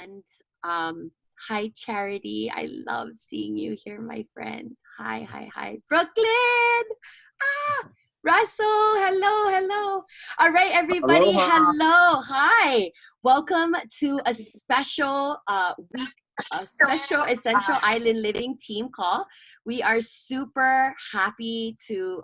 And hi, Charity. I love seeing you here, my friend. Hi. Brooklyn. Ah, Russell. Hello. All right, everybody. Aloha. Hello. Hi. Welcome to a special week. A special Essential Island Living team call. We are super happy to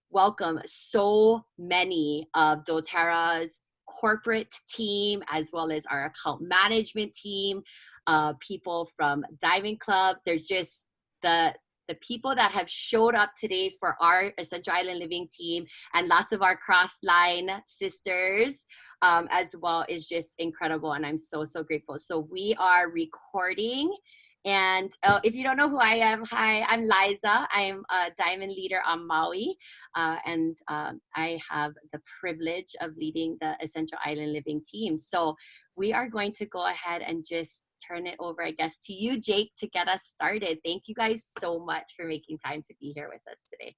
welcome so many of doTERRA's corporate team, as well as our account management team, people from Diamond Club. They're just the people that have showed up today for our Essential Island Living team, and lots of our cross-line sisters as well, is just incredible. And I'm so grateful. So we are recording. And if you don't know who I am, hi, I'm Liza. I'm a Diamond leader on Maui. And I have the privilege of leading the Essential Island Living team. So we are going to go ahead and just turn it over, I guess, to you, Jake, to get us started. Thank you guys so much for making time to be here with us today.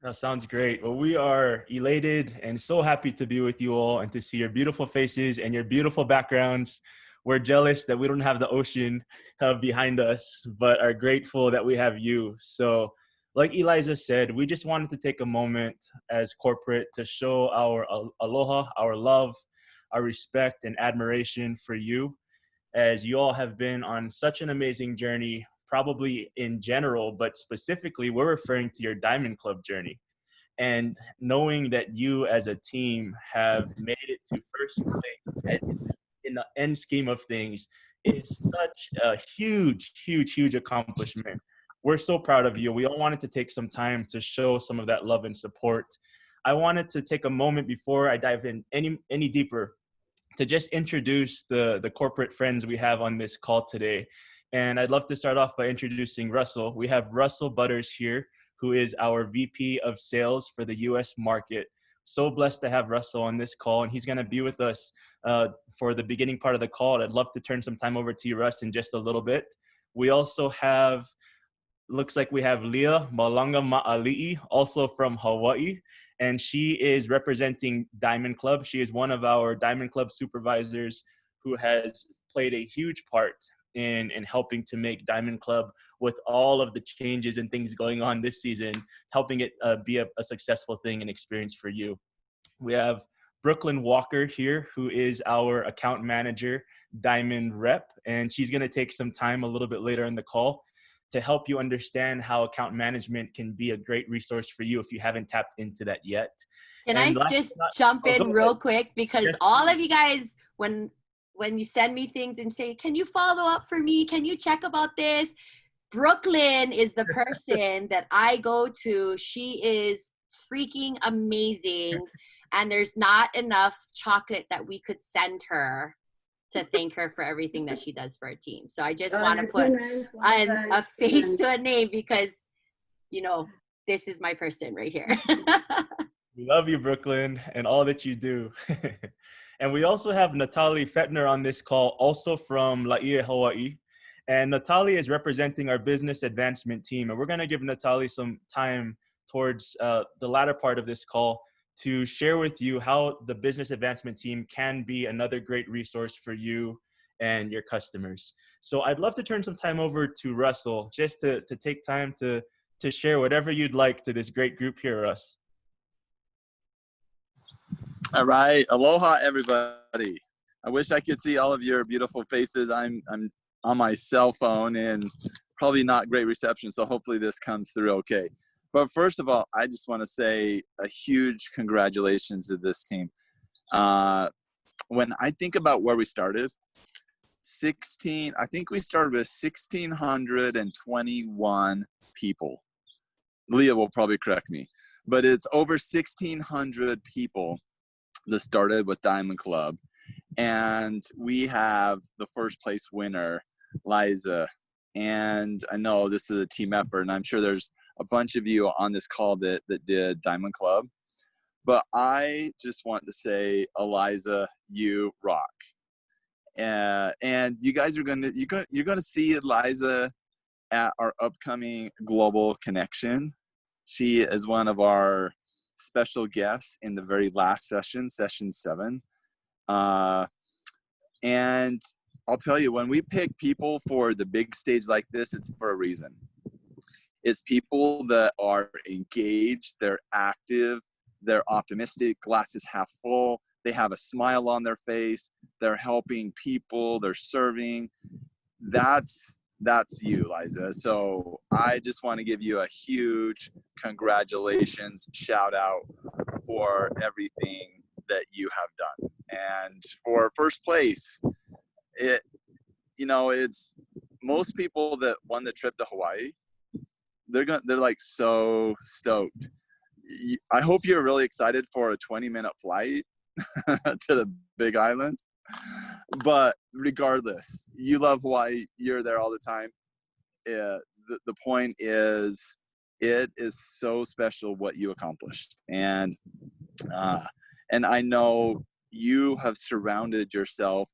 That sounds great. Well, we are elated and so happy to be with you all and to see your beautiful faces and your beautiful backgrounds. We're jealous that we don't have the ocean behind us, but are grateful that we have you. So like Eliza said, we just wanted to take a moment as corporate to show our aloha, our love, our respect and admiration for you, as you all have been on such an amazing journey, probably in general, but specifically we're referring to your Diamond Club journey. And knowing that you as a team have made it to first place in the end scheme of things is such a huge accomplishment. We're so proud of you. We all wanted to take some time to show some of that love and support. I wanted to take a moment before I dive in any deeper to just introduce the corporate friends we have on this call today. And I'd love to start off by introducing Russell. We have Russell Buttars here, who is our VP of Sales for the US market. So blessed to have Russell on this call, and he's going to be with us for the beginning part of the call. I'd love to turn some time over to you, Russ, in just a little bit. We also have, looks like we have Leah Malanga Ma'ali'i, also from Hawaii, and she is representing Diamond Club. She is one of our Diamond Club supervisors who has played a huge part in helping to make Diamond Club, with all of the changes and things going on this season, helping it be a successful thing and experience for you. We have Brooklyn Walker here, who is our account manager, Diamond rep, and she's going to take some time a little bit later in the call to help you understand how account management can be a great resource for you if you haven't tapped into that yet. Can I just jump in real quick? Because yes, all of you guys, when you send me things and say, can you follow up for me? Can you check about this? Brooklyn is the person that I go to. She is freaking amazing. And there's not enough chocolate that we could send her to thank her for everything that she does for our team. So I just want to put a face to a name, because, you know, this is my person right here. We love you, Brooklyn, and all that you do. And we also have Natalie Fetner on this call, also from Laie, Hawaii. And Natalie is representing our business advancement team. And we're going to give Natalie some time towards the latter part of this call to share with you how the business advancement team can be another great resource for you and your customers. So I'd love to turn some time over to Russell, just to take time to share whatever you'd like to this great group here, Russ. All right. Aloha, everybody. I wish I could see all of your beautiful faces. I'm on my cell phone and probably not great reception, so hopefully this comes through okay. But first of all, I just want to say a huge congratulations to this team. When I think about where we started, I think we started with 1,621 people. Leah will probably correct me, but it's over 1,600 people that started with Diamond Club. And we have the first place winner, Liza. And I know this is a team effort, and I'm sure there's a bunch of you on this call that did Diamond Club. But I just want to say, Eliza, you rock. And you guys you're gonna see Eliza at our upcoming Global Connection. She is one of our special guests in the very last session, session 7. And I'll tell you, when we pick people for the big stage like this, it's for a reason. It's people that are engaged, they're active, they're optimistic, glasses half full, they have a smile on their face, they're helping people, they're serving. That's you, Liza. So I just want to give you a huge congratulations, shout out for everything that you have done. And for first place, it's most people that won the trip to Hawaii, they're like so stoked. I hope you're really excited for a 20-minute flight to the Big Island. But regardless, you love Hawaii. You're there all the time. The point is, it is so special what you accomplished, and I know you have surrounded yourself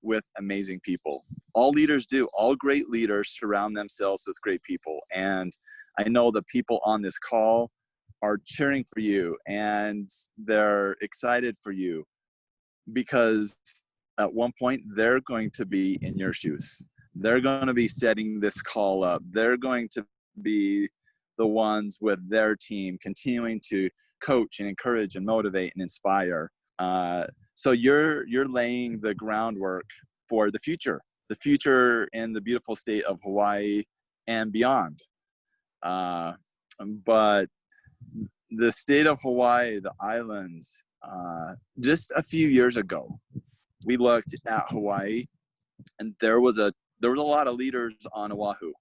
with amazing people. All leaders do. All great leaders surround themselves with great people, and I know the people on this call are cheering for you and they're excited for you, because at one point they're going to be in your shoes. They're going to be setting this call up. They're going to be the ones with their team continuing to coach and encourage and motivate and inspire. So you're laying the groundwork for the future in the beautiful state of Hawaii and beyond. But the state of Hawaii, the islands, just a few years ago, we looked at Hawaii, and there was a lot of leaders on Oahu.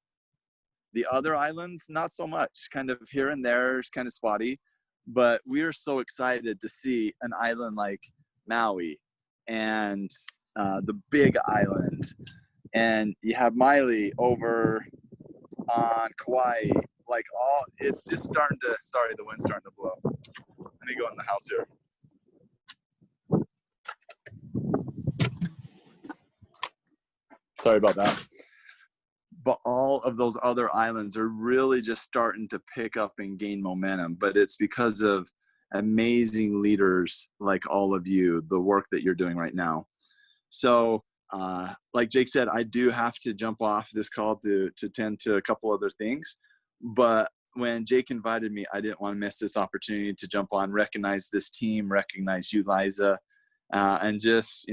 The other islands, not so much, kind of here and there, it's kind of spotty. But we are so excited to see an island like Maui and the Big Island. And you have Miley over on Kauai. Like it's just starting to, sorry, the wind's starting to blow. Let me go in the house here. Sorry about that. But all of those other islands are really just starting to pick up and gain momentum. But it's because of amazing leaders like all of you, the work that you're doing right now. So like Jake said, I do have to jump off this call to tend to a couple other things. But when Jake invited me, I didn't want to miss this opportunity to jump on, recognize this team, recognize you, Liza, and just,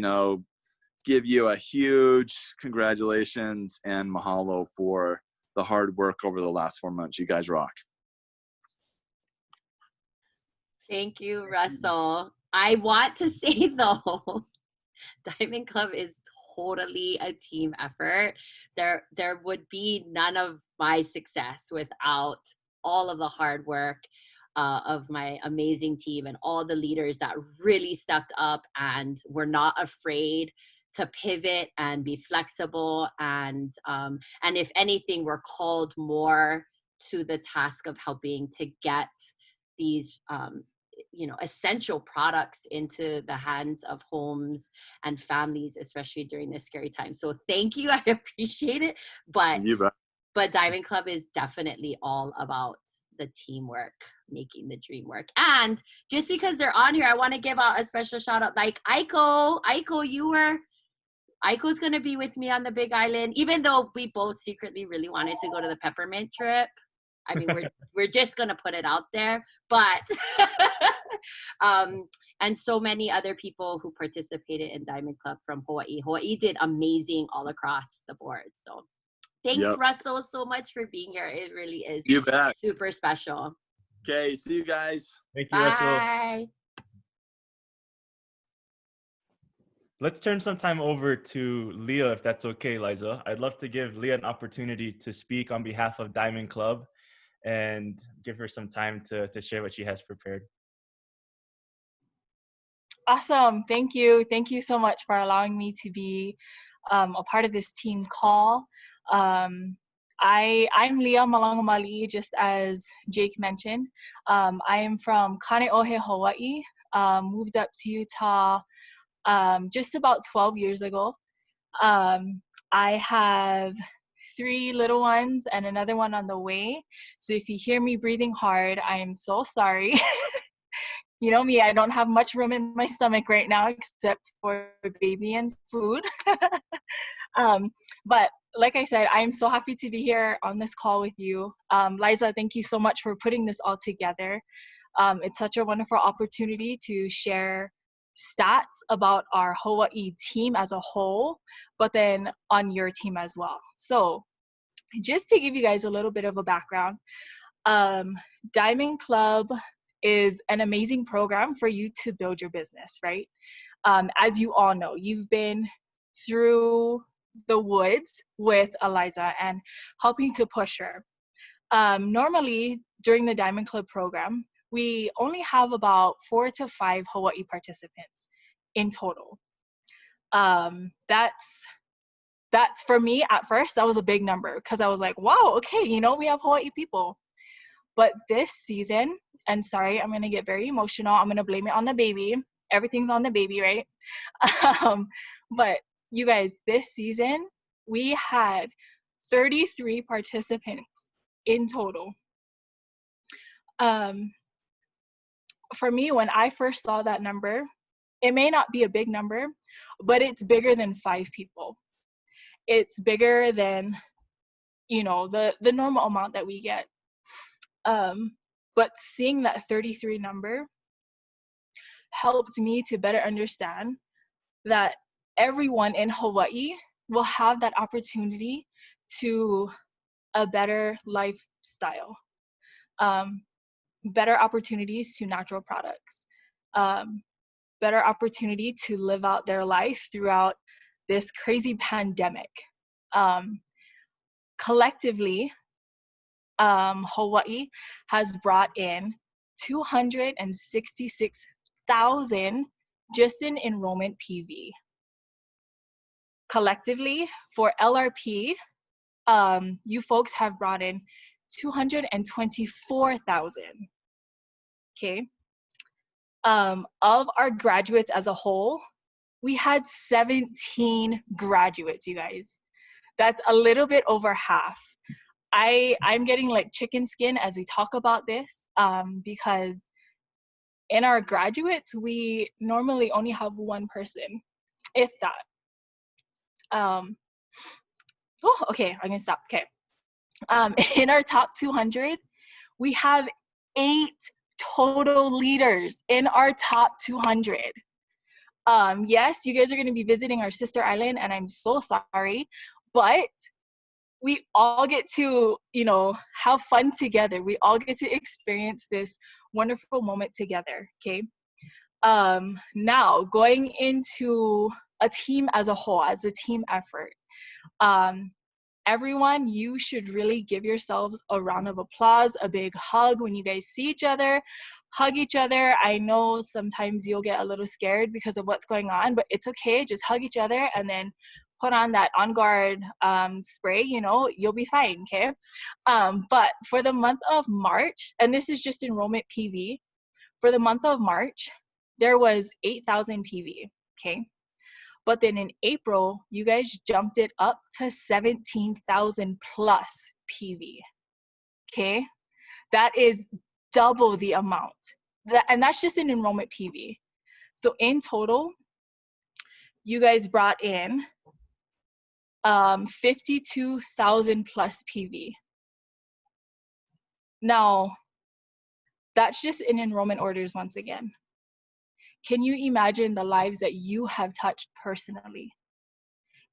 give you a huge congratulations and mahalo for the hard work over the last 4 months. You guys rock. Thank you, Russell. I want to say though, Diamond Club is totally a team effort. There would be none of my success without all of the hard work of my amazing team and all the leaders that really stepped up and were not afraid to pivot and be flexible, and if anything, we're called more to the task of helping to get these essential products into the hands of homes and families, especially during this scary time. So thank you. I appreciate it. But Diamond Club is definitely all about the teamwork, making the dream work. And just because they're on here, I want to give out a special shout out. Like Aiko, Aiko's going to be with me on the Big Island, even though we both secretly really wanted to go to the peppermint trip. I mean, we're just going to put it out there, but, and so many other people who participated in Diamond Club from Hawaii. Hawaii did amazing all across the board. So thanks, Russell, so much for being here. It really is super special. Okay. See you guys. Thank you, Bye. Russell. Let's turn some time over to Leah, if that's okay, Liza. I'd love to give Leah an opportunity to speak on behalf of Diamond Club and give her some time to share what she has prepared. Awesome. Thank you. Thank you so much for allowing me to be a part of this team call. I'm Leah Malangamali, just as Jake mentioned. I am from Kaneohe, Hawaii. Moved up to Utah just about 12 years ago. I have 3 little ones and another one on the way. So if you hear me breathing hard, I am so sorry. You know me, I don't have much room in my stomach right now except for baby and food. But like I said, I'm so happy to be here on this call with you. Liza, thank you so much for putting this all together. It's such a wonderful opportunity to share stats about our Hawaii team as a whole, but then on your team as well. So just to give you guys a little bit of a background, Diamond Club is an amazing program for you to build your business, right? As you all know, you've been through the woods with Eliza and helping to push her. Normally, during the Diamond Club program, we only have about 4 to 5 Hawaii participants in total. That's for me at first, that was a big number because I was like, wow, okay, we have Hawaii people. But this season, and sorry, I'm going to get very emotional. I'm going to blame it on the baby. Everything's on the baby, right? But you guys, this season, we had 33 participants in total. For me, when I first saw that number, it may not be a big number, but it's bigger than 5 people. It's bigger than, the normal amount that we get. But seeing that 33 number helped me to better understand that everyone in Hawaii will have that opportunity to a better lifestyle, better opportunities to natural products, better opportunity to live out their life throughout this crazy pandemic. Collectively, Hawaii has brought in 266,000 just in enrollment PV. Collectively, for LRP, you folks have brought in 224,000. Okay. Of our graduates as a whole, we had 17 graduates, you guys. That's a little bit over half. I'm getting like chicken skin as we talk about this, because in our graduates, we normally only have one person, if that. Okay, I'm gonna stop. Okay. In our top 200, we have 8 total leaders in our top 200. Yes, you guys are gonna be visiting our sister island, and I'm so sorry, but we all get to, have fun together. We all get to experience this wonderful moment together, okay? Now, going into a team as a whole, as a team effort, everyone, you should really give yourselves a round of applause, a big hug when you guys see each other. Hug each other. I know sometimes you'll get a little scared because of what's going on, but it's okay. Just hug each other and then put on that On Guard spray, you'll be fine, okay? But for the month of March, and this is just enrollment PV, for the month of March, there was 8,000 PV, okay? But then in April, you guys jumped it up to 17,000 plus PV, okay? That is double the amount. And that's just in enrollment PV. So in total, you guys brought in 52,000 plus PV. Now, that's just in enrollment orders once again. Can you imagine the lives that you have touched personally?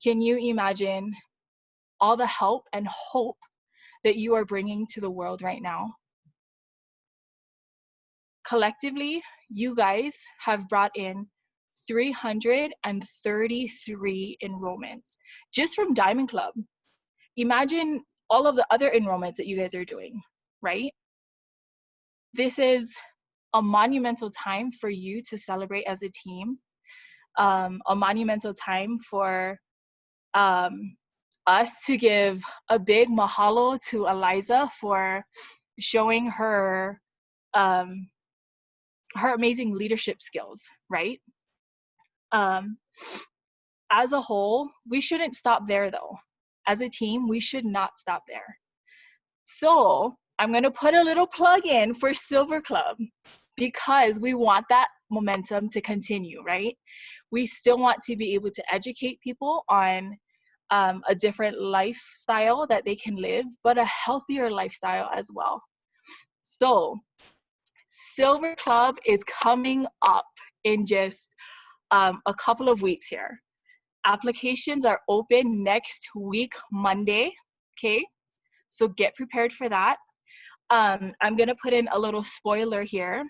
Can you imagine all the help and hope that you are bringing to the world right now? Collectively, you guys have brought in 333 enrollments just from Diamond Club. Imagine all of the other enrollments that you guys are doing, right? This is a monumental time for you to celebrate as a team, a monumental time for us to give a big mahalo to Eliza for showing her her amazing leadership skills, right? As a whole, we shouldn't stop there though. As a team, we should not stop there. So I'm gonna put a little plug in for Silver Club because we want that momentum to continue, right? We still want to be able to educate people on a different lifestyle that they can live, but a healthier lifestyle as well. So Silver Club is coming up in just a couple of weeks here. Applications are open next week, Monday. Okay, so get prepared for that. I'm gonna put in a little spoiler here.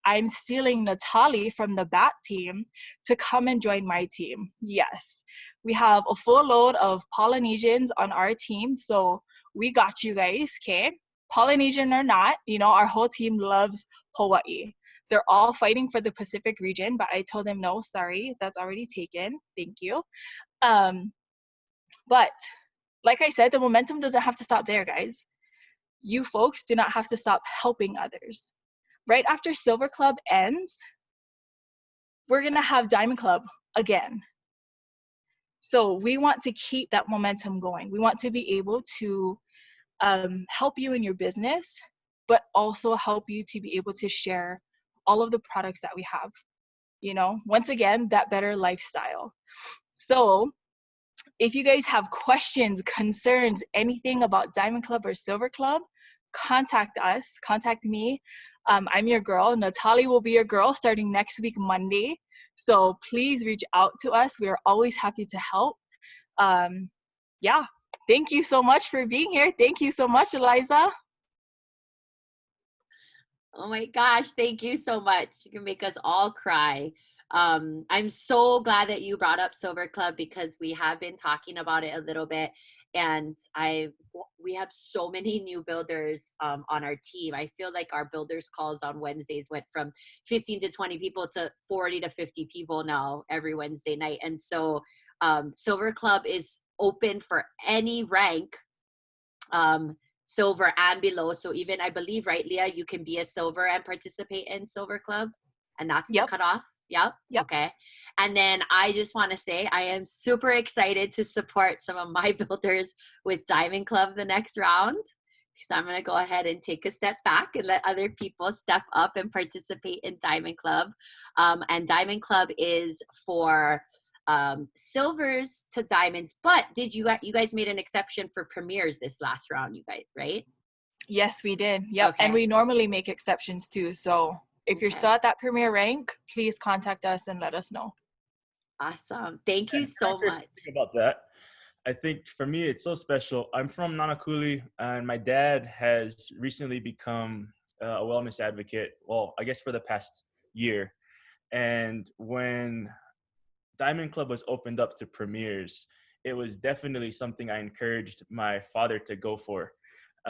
I'm stealing Natali from the BAT team to come and join my team. Yes, we have a full load of Polynesians on our team, so we got you guys, okay? Polynesian or not, our whole team loves Hawaii. They're all fighting for the Pacific region, but I told them, no, sorry, that's already taken. Thank you. But like I said, the momentum doesn't have to stop there, guys. You folks do not have to stop helping others. Right after Silver Club ends, we're gonna have Diamond Club again. So we want to keep that momentum going. We want to be able to help you in your business, but also help you to be able to share all of the products that we have. Once again, that better lifestyle. So if you guys have questions, concerns, anything about Diamond Club or Silver Club, contact us, contact me. I'm your girl. Natali will be your girl starting next week, Monday. So please reach out to us. We are always happy to help. Yeah, thank you so much for being here. Thank you so much, Eliza. Oh my gosh, thank you so much. You can make us all cry. I'm so glad that you brought up Silver Club because we have been talking about it a little bit, and we have so many new builders on our team. I feel like our builders calls on Wednesdays went from 15 to 20 people to 40 to 50 people now every Wednesday night. And so Silver Club is open for any rank, silver and below. So even, I believe, right, Leah, you can be a silver and participate in Silver Club, and that's the cutoff. Yep. Okay. And then I just want to say I am super excited to support some of my builders with Diamond Club the next round, because I'm going to go ahead and take a step back and let other people step up and participate in Diamond Club. And Diamond Club is for silvers to diamonds, but you guys made an exception for premieres this last round, you guys, right? Yes, we did. Yep. Okay. And we normally make exceptions too. So if you're still at that premier rank, please contact us and let us know. Awesome. Thank you so much. About that, I think for me, it's so special. I'm from Nanakuli, and my dad has recently become a wellness advocate. Well, I guess for the past year. And when Diamond Club was opened up to premieres, it was definitely something I encouraged my father to go for,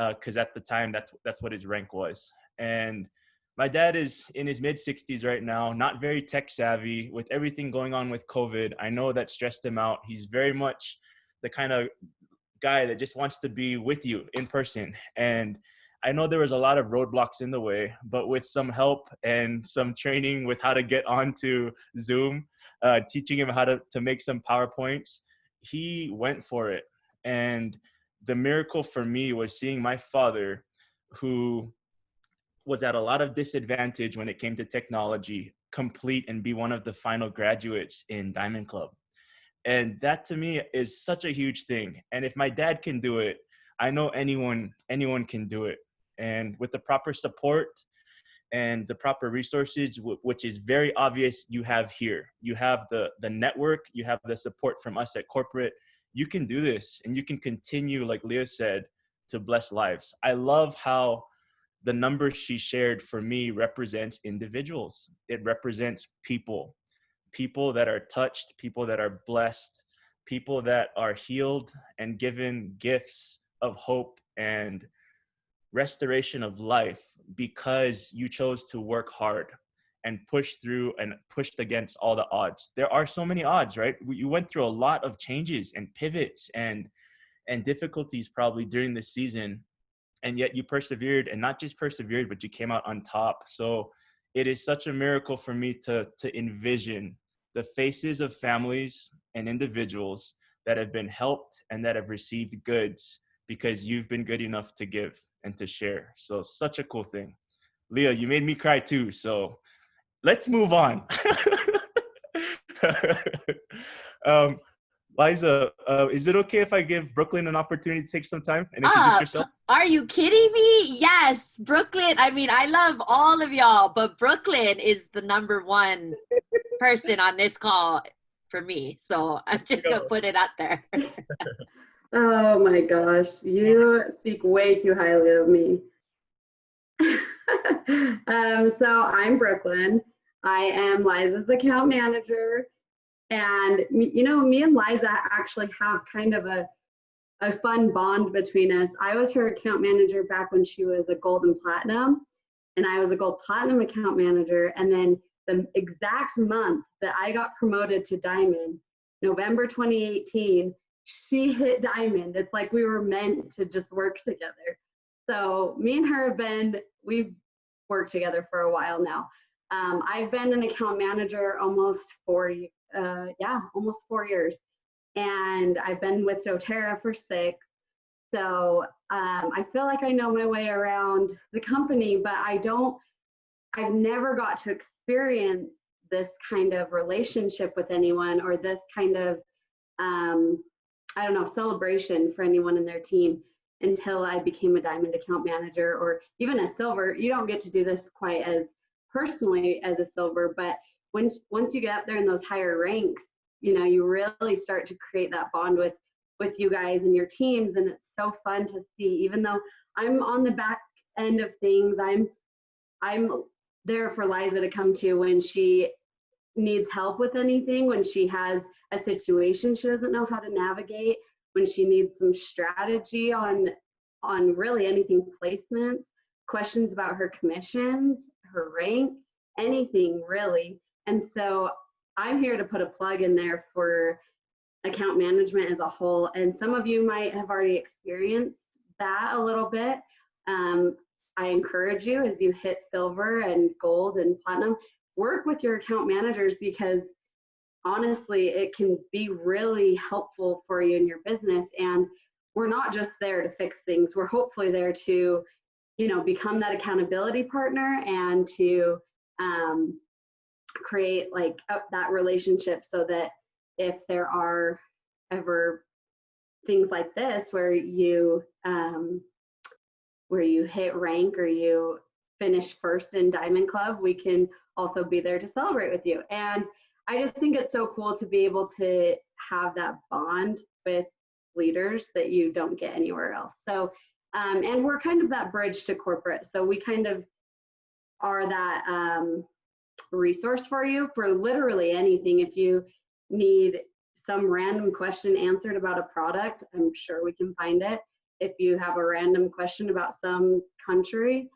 because at the time that's what his rank was. And my dad is in his mid 60s right now, not very tech savvy. With everything going on with COVID, I know that stressed him out. He's very much the kind of guy that just wants to be with you in person. And I know there was a lot of roadblocks in the way, but with some help and some training with how to get onto Zoom, teaching him how to make some PowerPoints, he went for it. And the miracle for me was seeing my father, who was at a lot of disadvantage when it came to technology, complete and be one of the final graduates in Diamond Club. And that to me is such a huge thing. And if my dad can do it, I know anyone can do it. And with the proper support and the proper resources, which is very obvious you have here. You have the network, you have the support from us at corporate. You can do this, and you can continue, like Leah said, to bless lives. I love how the numbers she shared for me represents individuals. It represents people that are touched, people that are blessed, people that are healed and given gifts of hope and restoration of life because you chose to work hard and push through and pushed against all the odds. There are so many odds, right? You went through a lot of changes and pivots and difficulties probably during this season, and yet you persevered, and not just persevered, but you came out on top. So it is such a miracle for me to envision the faces of families and individuals that have been helped and that have received goods because you've been good enough to give and to share. So such a cool thing. Leah, you made me cry too. So let's move on. Liza, is it okay if I give Brooklyn an opportunity to take some time and introduce yourself? Are you kidding me? Yes, Brooklyn. I mean, I love all of y'all, but Brooklyn is the number one person on this call for me. So I'm just going to put it out there. Oh my gosh, you speak way too highly of me. So I'm Brooklyn. I am Liza's account manager. And me and Liza actually have kind of a fun bond between us. I was her account manager back when she was a gold and platinum, and I was a gold platinum account manager. And then the exact month that I got promoted to diamond, November 2018, she hit diamond. It's like we were meant to just work together. So me and her we've worked together for a while now. I've been an account manager almost 4 years. And I've been with doTERRA for 6. So I feel like I know my way around the company, but I've never got to experience this kind of relationship with anyone, or this kind of, celebration for anyone in their team, until I became a diamond account manager, or even a silver. You don't get to do this quite as personally as a silver, but once you get up there in those higher ranks, you really start to create that bond with you guys and your teams. And it's so fun to see. Even though I'm on the back end of things, I'm there for Liza to come to when she needs help with anything, when she has a situation she doesn't know how to navigate, when she needs some strategy on really anything, placements, questions about her commissions, her rank, anything really. And so I'm here to put a plug in there for account management as a whole. And some of you might have already experienced that a little bit. I encourage you, as you hit silver and gold and platinum, work with your account managers, because honestly, it can be really helpful for you in your business. And we're not just there to fix things. We're hopefully there to, become that accountability partner, and to create that relationship, so that if there are ever things like this where you hit rank, or you finish first in Diamond Club, we can also be there to celebrate with you. And I just think it's so cool to be able to have that bond with leaders that you don't get anywhere else. So and we're kind of that bridge to corporate, so we kind of are that resource for you for literally anything. If you need some random question answered about a product, I'm sure we can find it. If you have a random question about some country,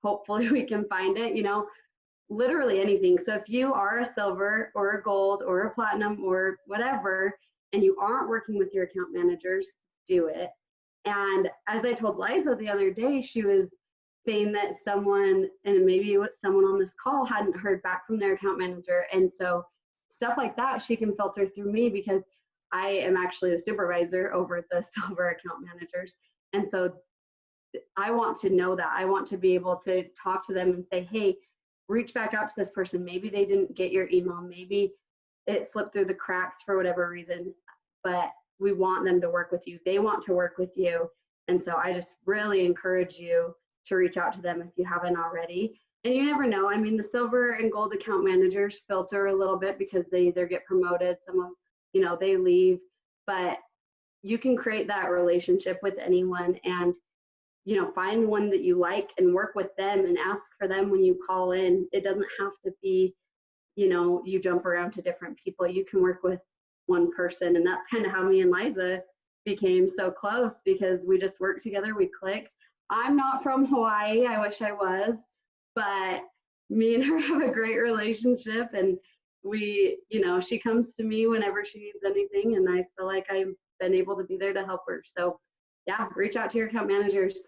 hopefully we can find it, literally anything. So if you are a silver or a gold or a platinum or whatever, and you aren't working with your account managers, do it. And as I told Liza the other day, she was saying that someone, and maybe it was someone on this call, hadn't heard back from their account manager. And so stuff like that, she can filter through me, because I am actually the supervisor over the silver account managers. And so I want to know that. I want to be able to talk to them and say, hey, reach back out to this person. Maybe they didn't get your email. Maybe it slipped through the cracks for whatever reason, but we want them to work with you. They want to work with you. And so I just really encourage you to reach out to them if you haven't already. And you never know. I mean, the silver and gold account managers filter a little bit, because they either get promoted, some of, they leave, but you can create that relationship with anyone, and, find one that you like and work with them, and ask for them when you call in. It doesn't have to be, you jump around to different people. You can work with one person. And that's kind of how me and Liza became so close, because we just worked together. We clicked. I'm not from Hawaii. I wish I was, but me and her have a great relationship, and we, she comes to me whenever she needs anything, and I feel like I've been able to be there to help her. So yeah, reach out to your account managers.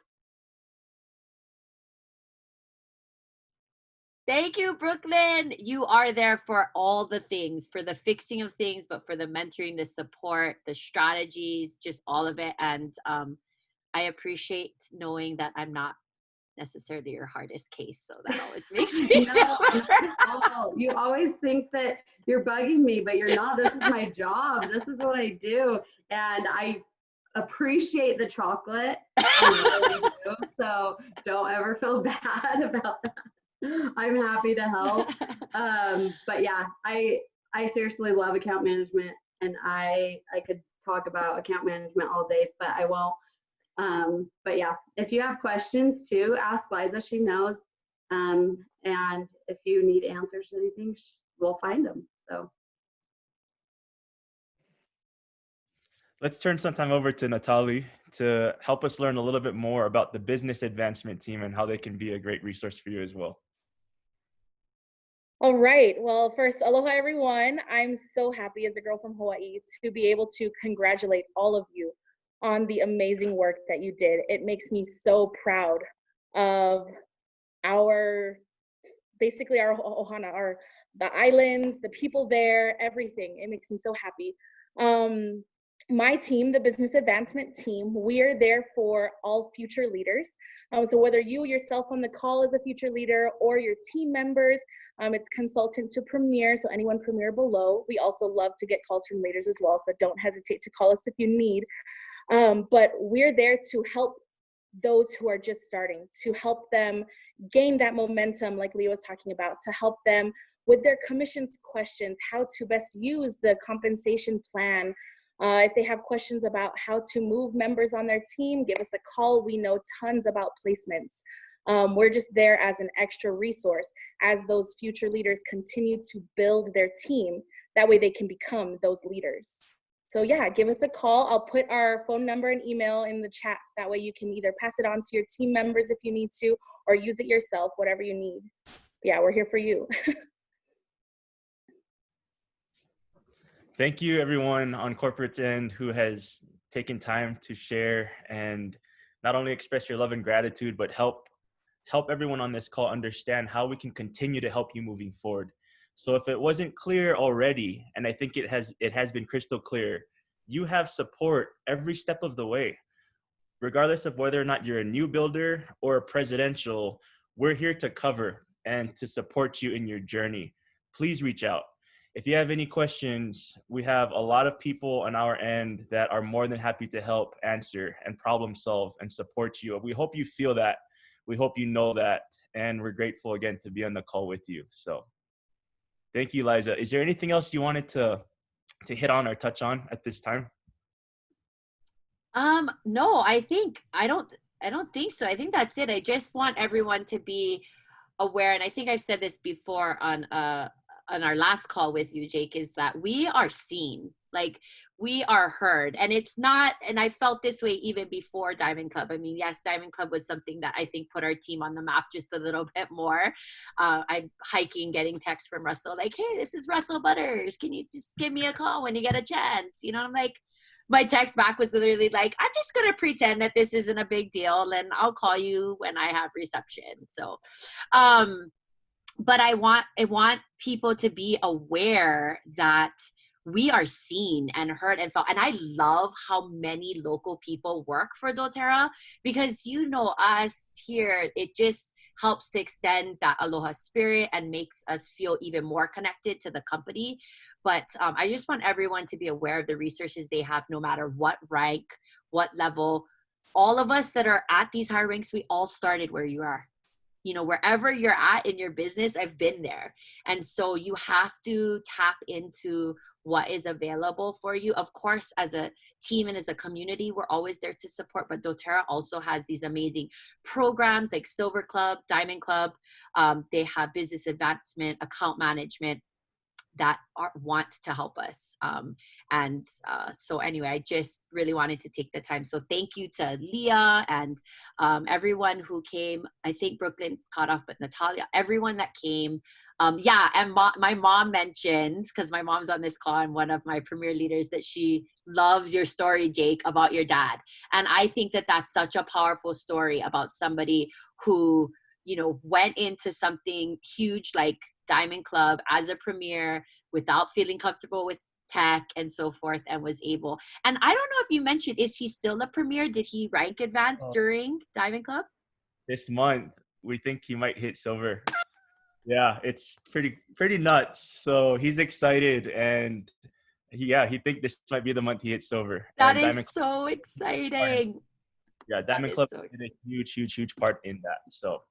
Thank you, Brooklyn. You are there for all the things, for the fixing of things, but for the mentoring, the support, the strategies, just all of it. And I appreciate knowing that I'm not necessarily your hardest case, so that always makes me No, feel not better. at all. You always think that you're bugging me, but you're not. This is my job. This is what I do. And I appreciate the chocolate. I really do. So don't ever feel bad about that. I'm happy to help. But yeah, I seriously love account management, and I could talk about account management all day, but I won't. But yeah, if you have questions too, ask Liza, she knows. And if you need answers to anything, we'll find them. So. Let's turn some time over to Natalie to help us learn a little bit more about the business advancement team and how they can be a great resource for you as well. All right. Well, first, aloha, everyone. I'm so happy as a girl from Hawaii to be able to congratulate all of you on the amazing work that you did. It makes me so proud of basically our ohana, the islands, the people there, everything. It makes me so happy. My team, the business advancement team, we are there for all future leaders. So whether you yourself on the call is a future leader or your team members, it's consultant to Premier, so anyone Premier below. We also love to get calls from leaders as well, so don't hesitate to call us if you need. But we're there to help those who are just starting, to help them gain that momentum like Leo was talking about, to help them with their commissions questions, how to best use the compensation plan. If they have questions about how to move members on their team, give us a call. We know tons about placements. We're just there as an extra resource as those future leaders continue to build their team. That way they can become those leaders. So yeah, give us a call. I'll put our phone number and email in the chats. That way you can either pass it on to your team members if you need to, or use it yourself, whatever you need. Yeah, we're here for you. Thank you, everyone on corporate's end who has taken time to share and not only express your love and gratitude, but help everyone on this call understand how we can continue to help you moving forward. So if it wasn't clear already, and I think it has been crystal clear, you have support every step of the way. Regardless of whether or not you're a new builder or a presidential, we're here to cover and to support you in your journey. Please reach out. If you have any questions, we have a lot of people on our end that are more than happy to help answer and problem solve and support you. We hope you feel that. We hope you know that. And we're grateful again to be on the call with you. So thank you, Liza. Is there anything else you wanted to hit on or touch on at this time? No, I don't think so. I think that's it. I just want everyone to be aware, and I think I've said this before on our last call with you, Jake, is that we are seen, like we are heard. And it's not, and I felt this way even before Diamond Club. I mean, yes, Diamond Club was something that I think put our team on the map just a little bit more. I'm hiking, getting texts from Russell, like, hey, this is Russell Buttars. Can you just give me a call when you get a chance? You know, I'm like, my text back was literally like, I'm just going to pretend that this isn't a big deal and I'll call you when I have reception. So, but I want people to be aware that we are seen and heard and felt. And I love how many local people work for doTERRA, because you know us here, it just helps to extend that aloha spirit and makes us feel even more connected to the company. But I just want everyone to be aware of the resources they have, no matter what rank, what level. All of us that are at these higher ranks, we all started where you are. You know, wherever you're at in your business, I've been there. And so you have to tap into what is available for you. Of course, as a team and as a community, we're always there to support, but doTERRA also has these amazing programs like Silver Club, Diamond Club. They have business advancement, account management that want to help us. So anyway, I just really wanted to take the time. So thank you to Leah and everyone who came. I think Brooklyn caught off, but Natalia, everyone that came. And my mom mentioned, because my mom's on this call and one of my premier leaders, that she loves your story, Jake, about your dad. And I think that that's such a powerful story about somebody who, you know, went into something huge like Diamond Club as a premier without feeling comfortable with tech and so forth, and was able. And I don't know if you mentioned, is he still a premier? Did he rank advance during Diamond Club? this month. We think he might hit silver. Yeah, it's pretty nuts. So he's excited, and he think this might be the month he hits silver. That And is so exciting. Diamond Club did a huge part in that. So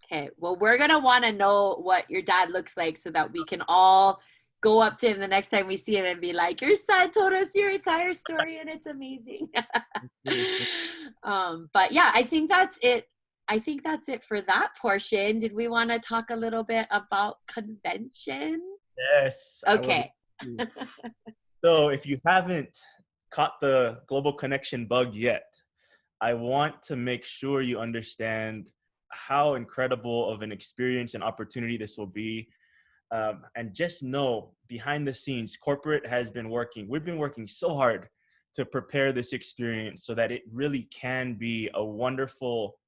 okay, well, we're gonna want to know what your dad looks like so that we can all go up to him the next time we see him and be like, your son told us your entire story and it's amazing. But yeah, I think that's it. I think that's it for that portion. Did we want to talk a little bit about convention? yes. Okay. So if you haven't caught the global connection bug yet, I want to make sure you understand how incredible of an experience and opportunity this will be. And just know, behind the scenes, corporate has been working. We've been working so hard to prepare this experience so that it really can be a wonderful,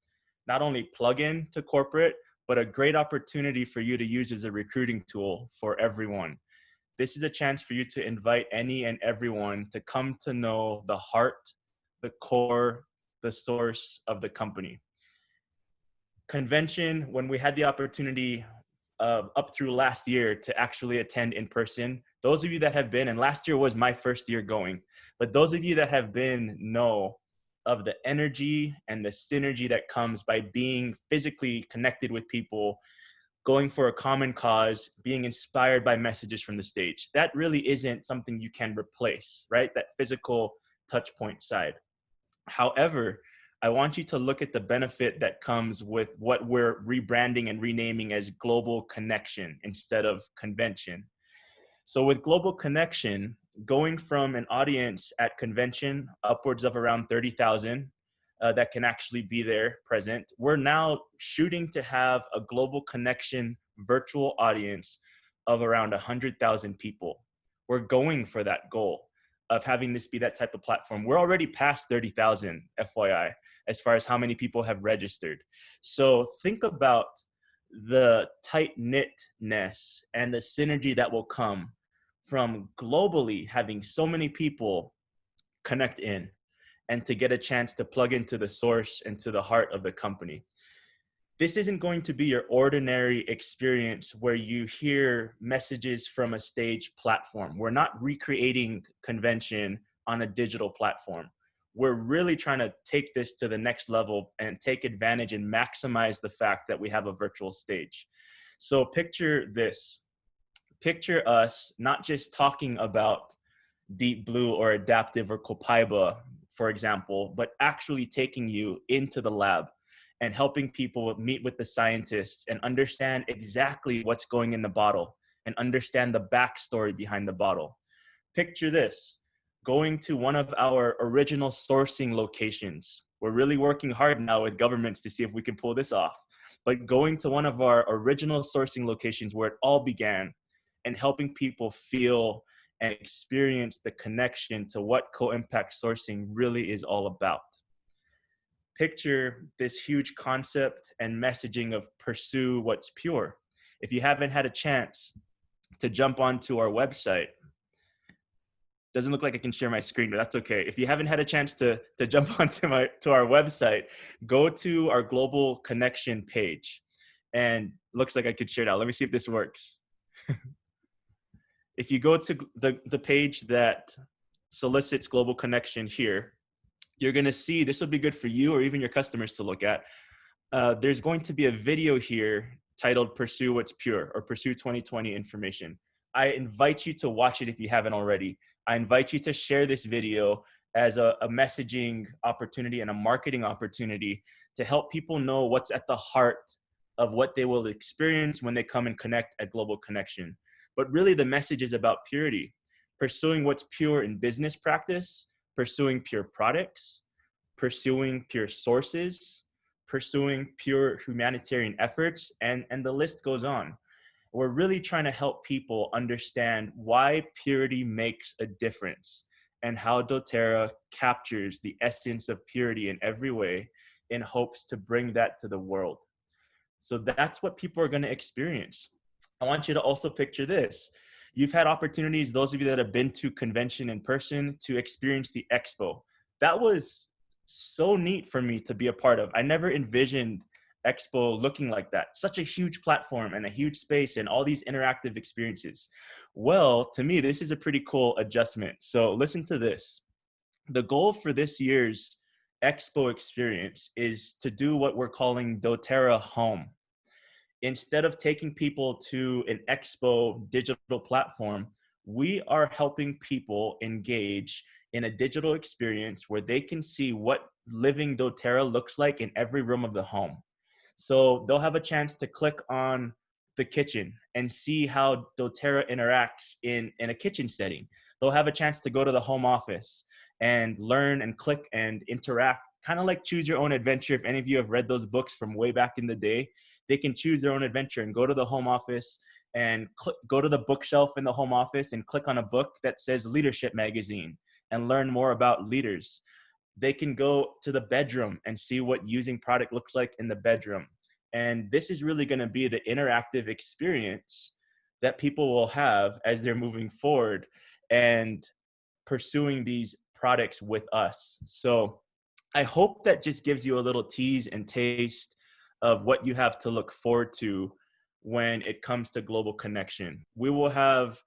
not only plug-in to corporate, but a great opportunity for you to use as a recruiting tool for everyone. This is a chance for you to invite any and everyone to come to know the heart, the core, the source of the company. Convention, when we had the opportunity up through last year to actually attend in person, those of you that have been, and last year was my first year going, but those of you that have been know of the energy and the synergy that comes by being physically connected with people, going for a common cause, being inspired by messages from the stage. That really isn't something you can replace, right? That physical touch point side. However, I want you to look at the benefit that comes with what we're rebranding and renaming as Global Connection instead of Convention. So with Global Connection, going from an audience at convention upwards of around 30,000 that can actually be there present, we're now shooting to have a Global Connection virtual audience of around 100,000 people. We're going for that goal of having this be that type of platform. We're already past 30,000, FYI, as far as how many people have registered. So think about the tight-knitness and the synergy that will come from globally having so many people connect in and to get a chance to plug into the source and to the heart of the company. This isn't going to be your ordinary experience where you hear messages from a stage platform. We're not recreating convention on a digital platform. We're really trying to take this to the next level and take advantage and maximize the fact that we have a virtual stage. So picture this. Picture us not just talking about Deep Blue or Adaptive or Copaiba, for example, but actually taking you into the lab and helping people meet with the scientists and understand exactly what's going in the bottle and understand the backstory behind the bottle. Picture this, going to one of our original sourcing locations. We're really working hard now with governments to see if we can pull this off, but going to one of our original sourcing locations where it all began and helping people feel and experience the connection to what co-impact sourcing really is all about. Picture this huge concept and messaging of pursue what's pure. If you haven't had a chance to jump onto our website, doesn't look like I can share my screen, but that's okay. If you haven't had a chance to jump onto our website, go to our Global Connection page. And looks like I could share now. Let me see if this works. If you go to the page that solicits Global Connection here, you're going to see, this will be good for you or even your customers to look at. There's going to be a video here titled Pursue What's Pure or Pursue 2020 Information. I invite you to watch it if you haven't already. I invite you to share this video as a messaging opportunity and a marketing opportunity to help people know what's at the heart of what they will experience when they come and connect at Global Connection. But really the message is about purity, pursuing what's pure in business practice, pursuing pure products, pursuing pure sources, pursuing pure humanitarian efforts, and the list goes on. We're really trying to help people understand why purity makes a difference and how doTERRA captures the essence of purity in every way in hopes to bring that to the world. So that's what people are going to experience. I want you to also picture this. You've had opportunities, those of you that have been to convention in person, to experience the expo. That was so neat for me to be a part of. I never envisioned expo looking like that? Such a huge platform and a huge space and all these interactive experiences. Well, to me, this is a pretty cool adjustment. So listen to this. The goal for this year's expo experience is to do what we're calling doTERRA home. Instead of taking people to an expo digital platform, we are helping people engage in a digital experience where they can see what living doTERRA looks like in every room of the home. So they'll have a chance to click on the kitchen and see how doTERRA interacts in a kitchen setting. They'll have a chance to go to the home office and learn and click and interact, kind of like Choose Your Own Adventure. If any of you have read those books from way back in the day, they can choose their own adventure and go to the home office and go to the bookshelf in the home office and click on a book that says Leadership Magazine and learn more about leaders. They can go to the bedroom and see what using product looks like in the bedroom. And this is really going to be the interactive experience that people will have as they're moving forward and pursuing these products with us. So I hope that just gives you a little tease and taste of what you have to look forward to when it comes to global connection. We will have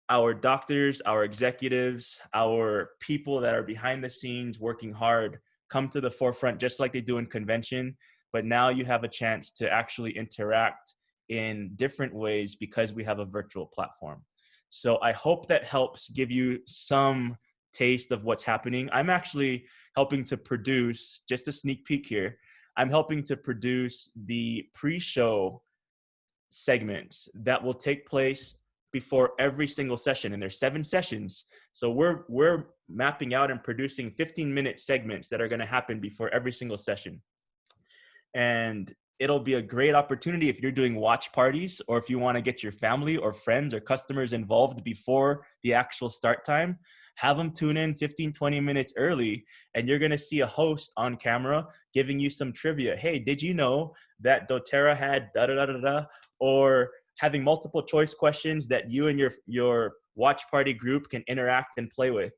our doctors, our executives, our people that are behind the scenes working hard come to the forefront just like they do in convention. But now you have a chance to actually interact in different ways because we have a virtual platform. So I hope that helps give you some taste of what's happening. I'm actually helping to produce, just a sneak peek here, I'm helping to produce the pre-show segments that will take place before every single session, and there's 7 sessions. So we're mapping out and producing 15-minute segments that are going to happen before every single session. And it'll be a great opportunity if you're doing watch parties, or if you want to get your family or friends or customers involved before the actual start time. Have them tune in 15-20 minutes early, and you're going to see a host on camera giving you some trivia. Hey, did you know that doTERRA had da da da da da? Or having multiple choice questions that you and your watch party group can interact and play with.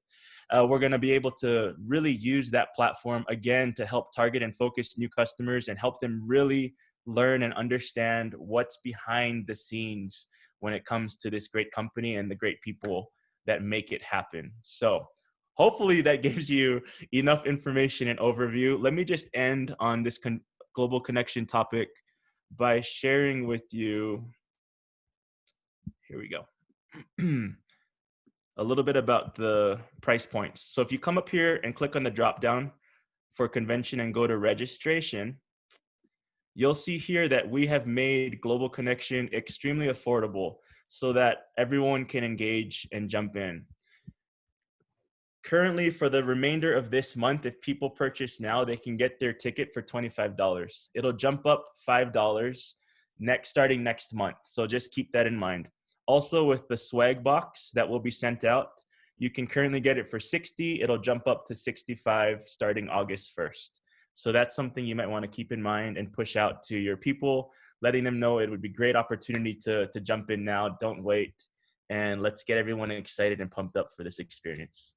We're going to be able to really use that platform again to help target and focus new customers and help them really learn and understand what's behind the scenes when it comes to this great company and the great people that make it happen. So hopefully that gives you enough information and overview. Let me just end on this global connection topic by sharing with you, here we go, a little bit about the price points. So if you come up here and click on the drop down for convention and go to registration, you'll see here that we have made Global Connection extremely affordable so that everyone can engage and jump in. Currently, for the remainder of this month, if people purchase now, they can get their ticket for $25. It'll jump up $5 starting next month. So just keep that in mind. Also, with the swag box that will be sent out, you can currently get it for $60. It'll jump up to $65 starting August 1st. So that's something you might want to keep in mind and push out to your people, letting them know it would be a great opportunity to jump in now. Don't wait. And let's get everyone excited and pumped up for this experience.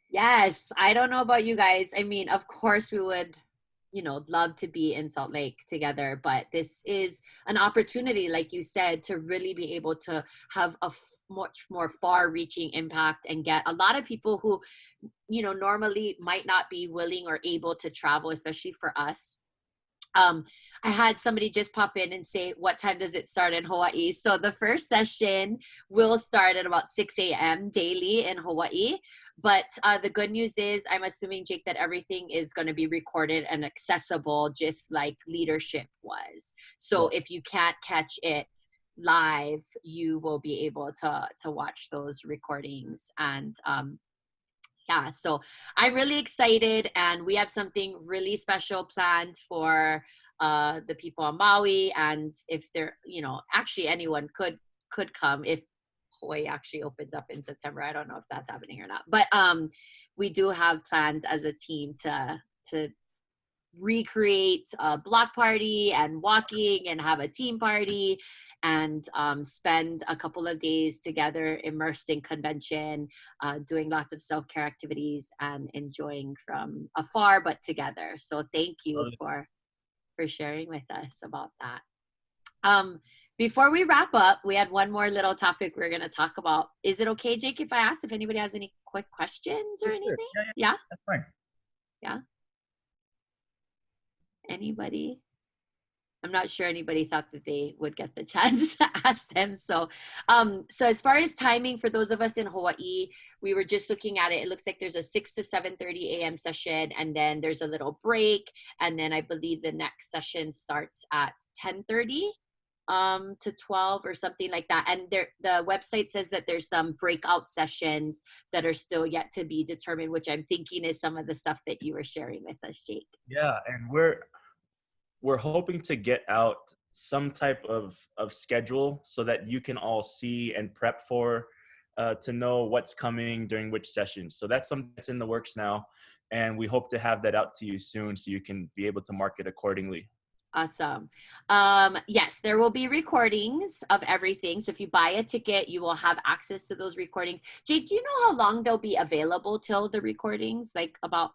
Yes, I don't know about you guys. I mean, of course we would, love to be in Salt Lake together, but this is an opportunity, like you said, to really be able to have a much more far-reaching impact and get a lot of people who, normally might not be willing or able to travel, especially for us. I had somebody just pop in and say, what time does it start in Hawaii? So the first session will start at about 6 a.m. daily in Hawaii. But the good news is, I'm assuming, Jake, that everything is going to be recorded and accessible just like leadership was. So if you can't catch it live, you will be able to watch those recordings. And yeah, so I'm really excited, and we have something really special planned for the people on Maui. And if they're, actually anyone could come if Hawaii actually opens up in September. I don't know if that's happening or not, but we do have plans as a team to recreate a block party and walking and have a team party and spend a couple of days together immersed in convention, doing lots of self-care activities and enjoying from afar but together. So thank you for sharing with us about that. Before we wrap up, we had one more little topic we're going to talk about. Is it okay, Jake, if I ask if anybody has any quick questions or anything? Yeah? That's fine. Yeah? Anybody? I'm not sure anybody thought that they would get the chance to ask them. So, so as far as timing for those of us in Hawaii, we were just looking at it. It looks like there's a 6 to 7:30 a.m. session, and then there's a little break, and then I believe the next session starts at 10:30 to 12 or something like that. And the website says that there's some breakout sessions that are still yet to be determined, which I'm thinking is some of the stuff that you were sharing with us, Jake. Yeah, and we're hoping to get out some type of schedule so that you can all see and prep for to know what's coming during which sessions. So that's something that's in the works now, and we hope to have that out to you soon so you can be able to market accordingly. Awesome. Yes, there will be recordings of everything. So if you buy a ticket, you will have access to those recordings. Jake, do you know how long they'll be available till the recordings? Like about?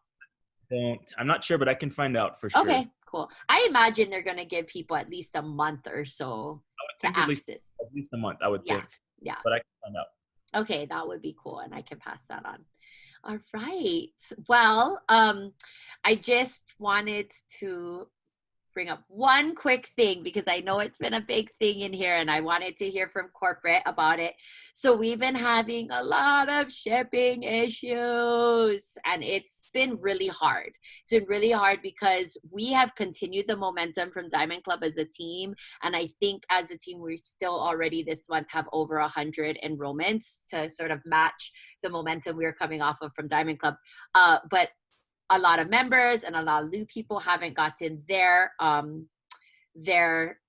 I'm not sure, but I can find out for sure. Okay, cool. I imagine they're going to give people at least a month or so to access. At least a month, I would think. Yeah. But I can find out. Okay, that would be cool, and I can pass that on. All right. Well, I just wanted to bring up one quick thing because I know it's been a big thing in here and I wanted to hear from corporate about it. So we've been having a lot of shipping issues and it's been really hard. It's been really hard because we have continued the momentum from Diamond Club as a team. And I think as a team, we still already this month have over 100 enrollments to sort of match the momentum we were coming off of from Diamond Club. But a lot of members and a lot of new people haven't gotten their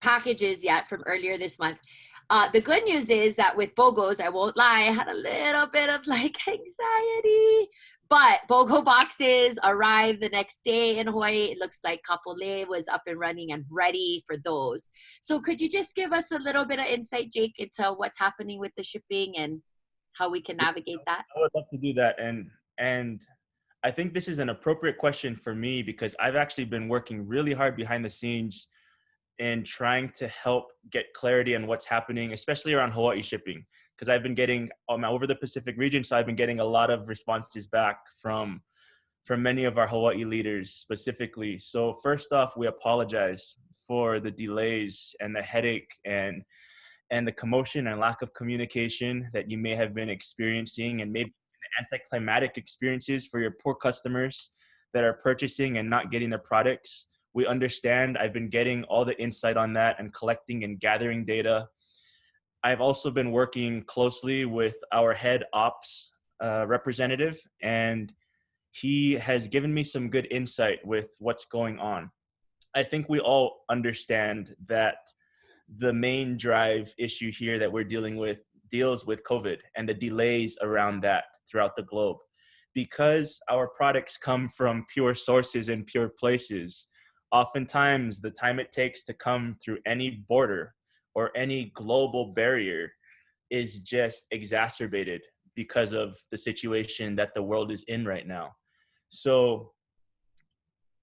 packages yet from earlier this month. The good news is that with BOGOs, I won't lie, I had a little bit of like anxiety, but BOGO boxes arrived the next day in Hawaii. It looks like Kapolei was up and running and ready for those. So could you just give us a little bit of insight, Jake, into what's happening with the shipping and how we can navigate that? I would love to do that. And I think this is an appropriate question for me because I've actually been working really hard behind the scenes in trying to help get clarity on what's happening, especially around Hawaii shipping. Because I've been getting over the Pacific region, so I've been getting a lot of responses back from many of our Hawaii leaders specifically. So first off, we apologize for the delays and the headache and the commotion and lack of communication that you may have been experiencing, and maybe anticlimactic experiences for your poor customers that are purchasing and not getting their products. We understand. I've been getting all the insight on that and collecting and gathering data. I've also been working closely with our head ops representative, and he has given me some good insight with what's going on. I think we all understand that the main drive issue here that we're dealing with deals with COVID and the delays around that throughout the globe. Because our products come from pure sources and pure places, oftentimes the time it takes to come through any border or any global barrier is just exacerbated because of the situation that the world is in right now. So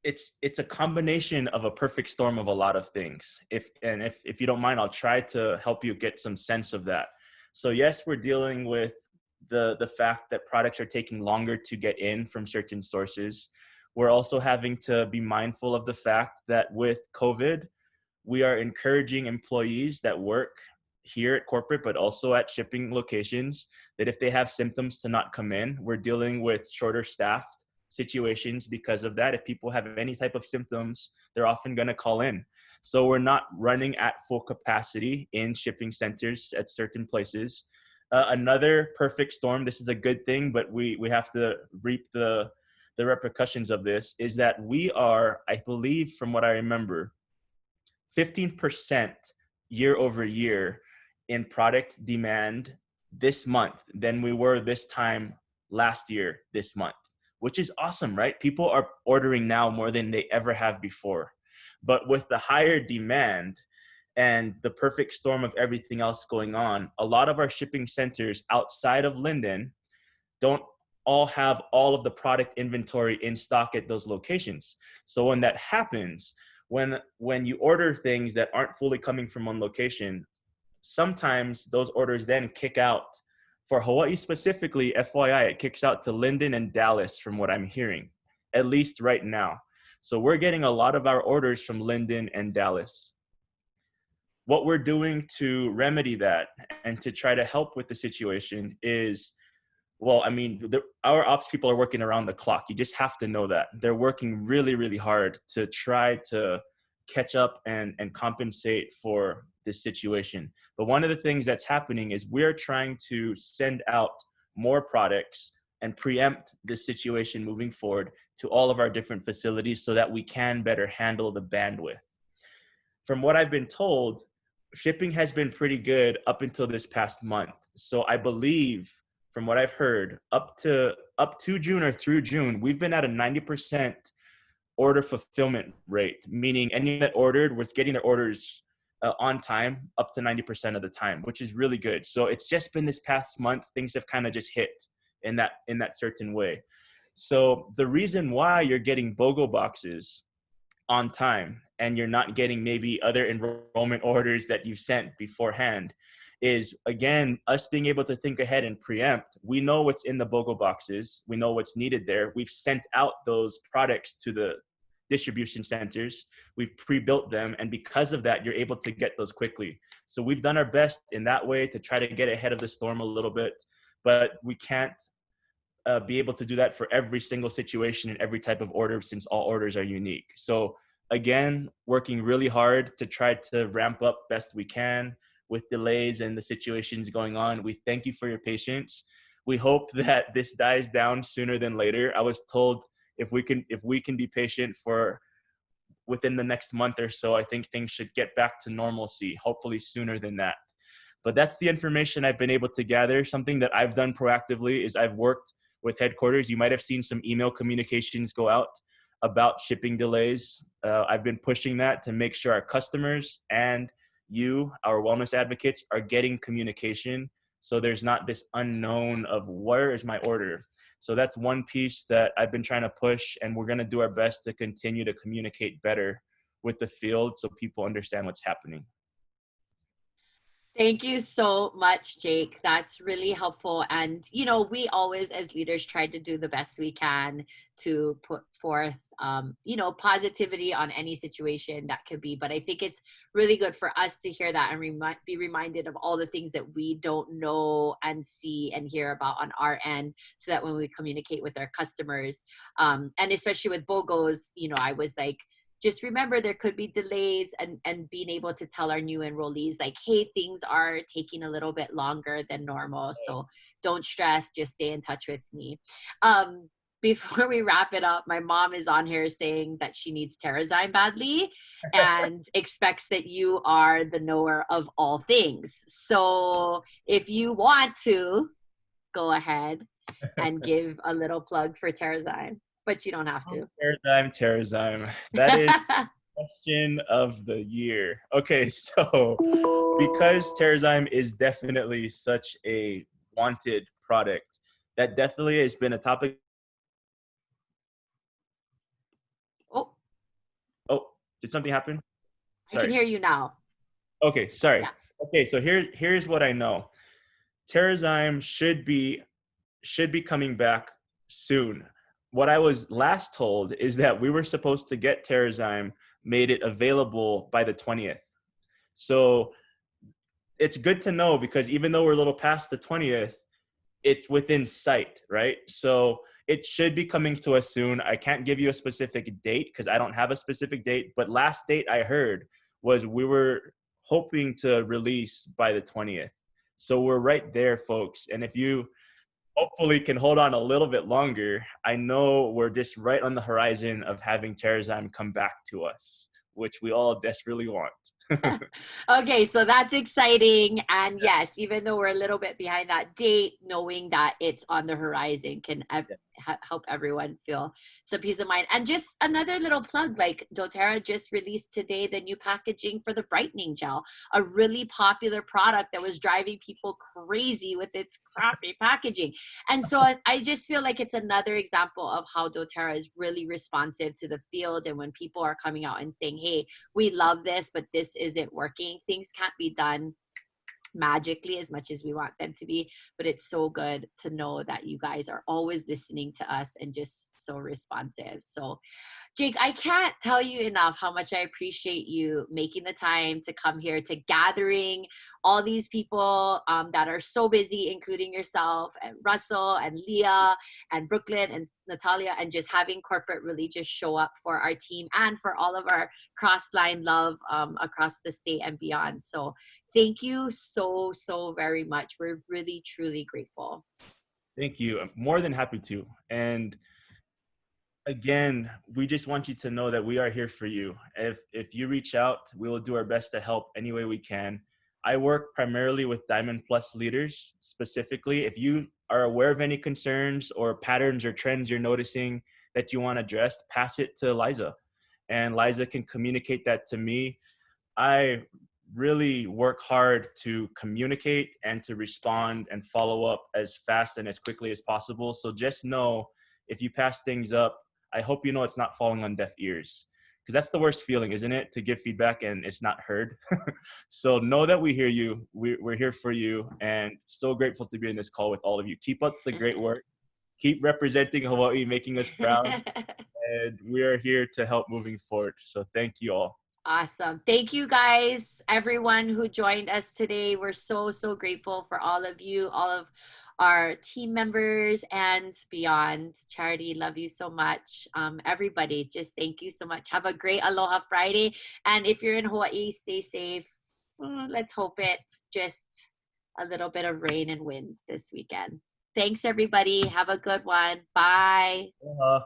it's a combination of a perfect storm of a lot of things. If you don't mind, I'll try to help you get some sense of that. So yes, we're dealing with the fact that products are taking longer to get in from certain sources. We're also having to be mindful of the fact that with COVID, we are encouraging employees that work here at corporate, but also at shipping locations, that if they have symptoms to not come in. We're dealing with shorter staffed situations because of that. If people have any type of symptoms, they're often going to call in. So we're not running at full capacity in shipping centers at certain places. Another perfect storm, this is a good thing, but we have to reap the repercussions of this, is that we are, I believe from what I remember, 15% year over year in product demand this month than we were this time last year this month, which is awesome, right? People are ordering now more than they ever have before. But with the higher demand and the perfect storm of everything else going on, a lot of our shipping centers outside of Linden don't all have all of the product inventory in stock at those locations. So when that happens, when you order things that aren't fully coming from one location, sometimes those orders then kick out. For Hawaii specifically, FYI, it kicks out to Linden and Dallas from what I'm hearing, at least right now. So we're getting a lot of our orders from Linden and Dallas. What we're doing to remedy that and to try to help with the situation is, well, I mean, our ops people are working around the clock. You just have to know that. They're working really, really hard to try to catch up and compensate for this situation. But one of the things that's happening is we're trying to send out more products and preempt this situation moving forward to all of our different facilities so that we can better handle the bandwidth. From what I've been told, shipping has been pretty good up until this past month. So I believe, from what I've heard, up to June or through June, we've been at a 90% order fulfillment rate, meaning anyone that ordered was getting their orders on time up to 90% of the time, which is really good. So it's just been this past month, things have kind of just hit in that certain way. So the reason why you're getting BOGO boxes on time and you're not getting maybe other enrollment orders that you sent beforehand is, again, us being able to think ahead and preempt. We know what's in the BOGO boxes. We know what's needed there. We've sent out those products to the distribution centers. We've pre-built them. And because of that, you're able to get those quickly. So we've done our best in that way to try to get ahead of the storm a little bit, but we can't be able to do that for every single situation and every type of order, since all orders are unique. So again, working really hard to try to ramp up best we can with delays and the situations going on. We thank you for your patience. We hope that this dies down sooner than later. I was told if we can be patient for within the next month or so, I think things should get back to normalcy, hopefully sooner than that. But that's the information I've been able to gather. Something that I've done proactively is I've worked with headquarters. You might have seen some email communications go out about shipping delays. I've been pushing that to make sure our customers and you, our wellness advocates, are getting communication, so there's not this unknown of where is my order. So that's one piece that I've been trying to push, and we're going to do our best to continue to communicate better with the field so people understand what's happening. Thank you so much, Jake. That's really helpful. And, you know, we always, as leaders, try to do the best we can to put forth, you know, positivity on any situation that could be. But I think it's really good for us to hear that and be reminded of all the things that we don't know and see and hear about on our end, so that when we communicate with our customers, and especially with BOGOs, you know, I was like, just remember there could be delays, and being able to tell our new enrollees, like, hey, things are taking a little bit longer than normal. So don't stress, just stay in touch with me. Before we wrap it up, my mom is on here saying that she needs TerraZyme badly and expects that you are the knower of all things. So if you want to, go ahead and give a little plug for TerraZyme. But you don't have to. TerraZyme. That is the question of the year. Okay, so because TerraZyme is definitely such a wanted product, that definitely has been a topic. Oh, did something happen? Sorry. I can hear you now. Okay, sorry. Yeah. Okay, so here's what I know. TerraZyme should be coming back soon. What I was last told is that we were supposed to get TerraZyme, made it available by the 20th. So it's good to know, because even though we're a little past the 20th, it's within sight, right? So it should be coming to us soon. I can't give you a specific date because I don't have a specific date, but last date I heard was we were hoping to release by the 20th. So we're right there, folks. And if you hopefully can hold on a little bit longer, I know we're just right on the horizon of having TerraZyme come back to us, which we all desperately want. Okay, so that's exciting. And yes, even though we're a little bit behind that date, knowing that it's on the horizon can help everyone feel some peace of mind. And just another little plug, like doTERRA just released today the new packaging for the Brightening Gel, a really popular product that was driving people crazy with its crappy packaging. And so I just feel like it's another example of how doTERRA is really responsive to the field. And when people are coming out and saying, hey, we love this, but this isn't working, things can't be done magically as much as we want them to be, but it's so good to know that you guys are always listening to us and just so responsive. So Jake, I can't tell you enough how much I appreciate you making the time to come here, to gathering all these people that are so busy, including yourself and Russell and Leah and Brooklyn and Natalia, and just having corporate really just show up for our team and for all of our cross-line love across the state and beyond. So thank you so, so very much. We're really, truly grateful. Thank you. I'm more than happy to. And again, we just want you to know that we are here for you. If you reach out, we will do our best to help any way we can. I work primarily with Diamond Plus leaders specifically. If you are aware of any concerns or patterns or trends you're noticing that you want addressed, pass it to Liza. And Liza can communicate that to me. I really work hard to communicate and to respond and follow up as fast and as quickly as possible. So just know, if you pass things up, I hope you know it's not falling on deaf ears, because that's the worst feeling, isn't it? To give feedback and it's not heard. So know that we hear you. We're here for you, and so grateful to be in this call with all of you. Keep up the great work. Keep representing Hawaii, making us proud. And we are here to help moving forward. So thank you all. Awesome. Thank you guys, everyone who joined us today. We're so, so grateful for all of you, all of our team members and beyond. Charity, love you so much. Everybody, just thank you so much. Have a great Aloha Friday. And if you're in Hawaii, stay safe. Let's hope it's just a little bit of rain and wind this weekend. Thanks, everybody. Have a good one. Bye. Aloha.